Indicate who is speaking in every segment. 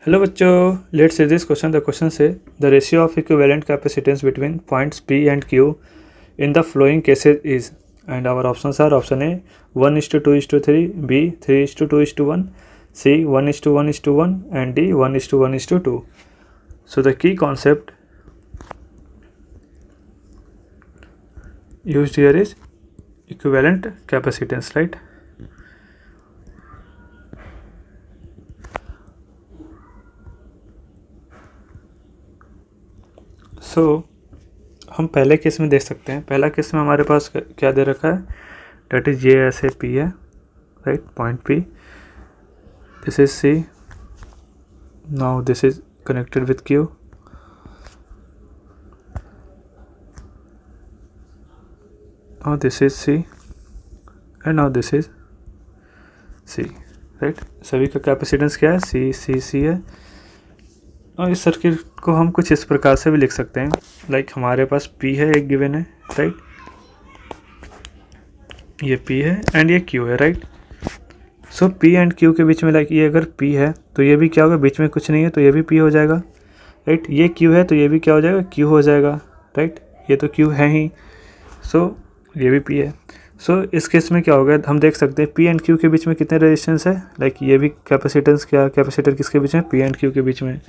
Speaker 1: Hello बच्चों, let's see this question. The question says the ratio of equivalent capacitance between points P and Q in the flowing cases is, and our options are option A 1:2:3, B 3:2:1, C 1:1:1, and D 1:1:2. So the key concept used here is equivalent capacitance, right? सो हम पहले case में देख सकते हैं। पहला case में हमारे पास क्या दे रखा है, डेट इज ये ऐसे P है, right, point P, this is C, now this is connected with Q, now this is C and now this is C, right. सभी का कैपेसिटेंस क्या है, C है। और इस सर्किट को हम कुछ इस प्रकार से भी लिख सकते हैं, लाइक हमारे पास P है, एक गिवन है, राइट, ये P है एंड ये Q है, right. So P and Q के बीच में, लाइक ये अगर P है तो ये भी क्या होगा, बीच में कुछ नहीं है तो ये भी P हो जाएगा, राइट। ये Q है तो ये भी क्या हो जाएगा, Q हो जाएगा, राइट। ये तो Q है ही, सो ये भी P है। सो इस केस में क्या होगा, हम देख सकते हैं P एंड Q के बीच में कितने रेजिस्टेंस है, लाइक ये भी कैपेसिटेंस, क्या कैपेसिटर किसके बीच में, P एंड Q के बीच में।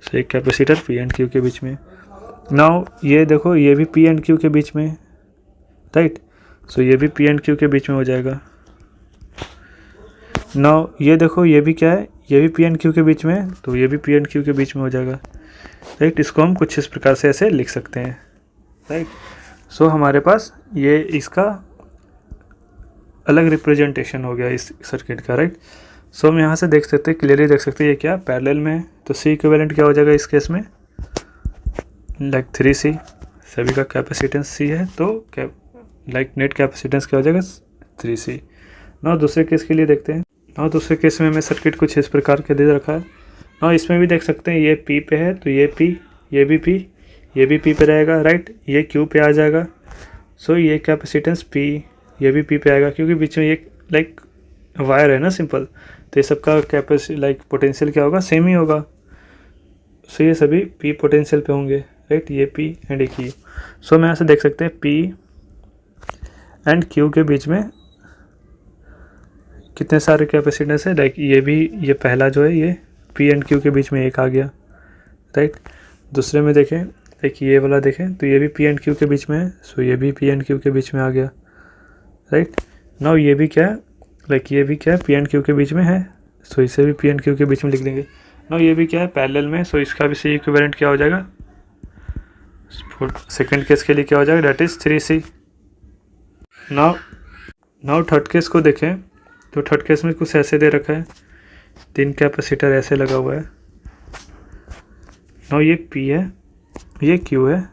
Speaker 1: सो एक कैपेसिटर P एंड Q के बीच में। नाउ ये देखो, ये भी P एंड Q के बीच में, राइट। सो ये भी P एंड Q के बीच में हो जाएगा। नाउ ये देखो, ये भी क्या है, ये भी P एंड Q के बीच में है, तो ये भी P एंड Q के बीच में हो जाएगा, राइट। इसको हम कुछ इस प्रकार से ऐसे लिख सकते हैं, राइट। सो हमारे पास ये इसका अलग रिप्रेजेंटेशन हो गया इस सर्किट का, राइट। सो हम यहाँ से देख सकते हैं, क्लियरली देख सकते हैं, ये क्या पैरेलल में है, तो C इक्विवेलेंट क्या हो जाएगा इस केस में, लाइक 3C, सभी का कैपेसिटेंस C है, तो लाइक नेट कैपेसिटेंस क्या हो जाएगा 3C। ना दूसरे केस के लिए देखते हैं। ना दूसरे केस में हमें सर्किट कुछ इस प्रकार के दे रखा है। ना इसमें भी देख सकते हैं, ये P पे है तो ये P, ये भी P, ये भी P पे रहेगा, राइट। ये Q पे आ जाएगा। सो ये कैपेसिटेंस P, ये भी P पे आएगा, क्योंकि बीच में ये लाइक वायर है ना, सिंपल, तो ये सबका कैपेसिटी लाइक पोटेंशियल क्या होगा, सेम ही होगा। सो ये सभी P पोटेंशियल पे होंगे, राइट, ये P एंड एक Q। सो हम यहाँ से देख सकते हैं P एंड Q के बीच में कितने सारे कैपेसिटेंस है, लाइक ये भी, ये पहला जो है ये P एंड Q के बीच में एक आ गया, राइट। दूसरे में देखें, लाइक ये वाला देखें तो ये भी P एंड Q के बीच में है, सो ये भी P एंड Q के बीच में आ गया, राइट। नाउ ये भी क्या है, लाइक ये भी क्या है, P एंड Q के बीच में है, सो इसे भी P एंड Q के बीच में लिख देंगे। नाउ ये भी क्या है, पैरेलल में, सो इसका भी C इक्विवेलेंट क्या हो जाएगा, सेकंड केस के लिए क्या हो जाएगा, that is 3C। Now third case को देखें तो थर्ड केस में कुछ ऐसे दे रखा है, 3 कैपेसिटर ऐसे लगा हुआ है। नाउ ये P है, ये Q है,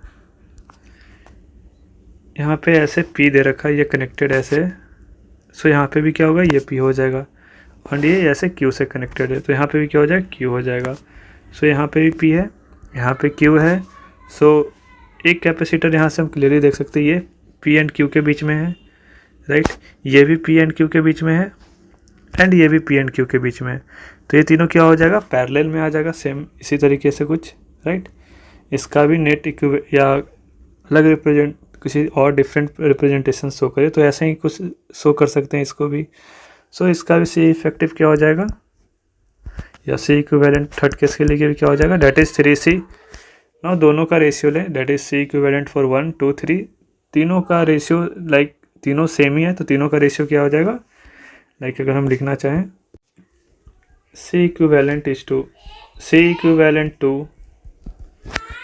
Speaker 1: यहाँ पे ऐसे P दे रखा है, ये कनेक्टेड ऐसे, सो यहाँ पे भी क्या होगा, ये P हो जाएगा, और ये ऐसे Q से कनेक्टेड है, तो यहाँ पे भी क्या हो जाएगा, Q हो जाएगा। सो यहाँ पे भी P है, यहाँ पे Q है। सो एक कैपेसिटर यहाँ से हम क्लियरली देख सकते हैं, ये P एंड Q के बीच में है, राइट। ये भी P एंड Q के बीच में है एंड ये भी P एंड Q के बीच में है, तो ये तीनों क्या हो जाएगा, पैरेलल में आ जाएगा, सेम इसी तरीके से कुछ, राइट। इसका भी नेट या अलग रिप्रेजेंट, किसी और डिफरेंट रिप्रेजेंटेशन शो करे तो ऐसे ही कुछ शो कर सकते हैं इसको भी। सो इसका भी C इफेक्टिव क्या हो जाएगा, या C इक्विवेलेंट थर्ड केस के लिए भी क्या हो जाएगा, डेट इज 3C। ना दोनों का रेशियो लें, that is C equivalent for 1 2 3, तीनों का रेशियो लाइक तीनों सेम ही है, तो तीनों का रेशियो क्या हो जाएगा, लाइक अगर हम लिखना चाहें C equivalent is to C equivalent 2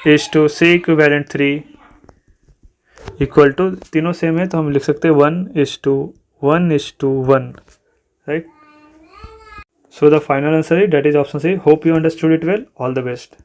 Speaker 1: is to C equivalent 3 equal to, तीनों सेम है तो हम लिख सकते हैं 1:1:1, right. So the final answer is, that is option C। Hope you understood it well, all the best.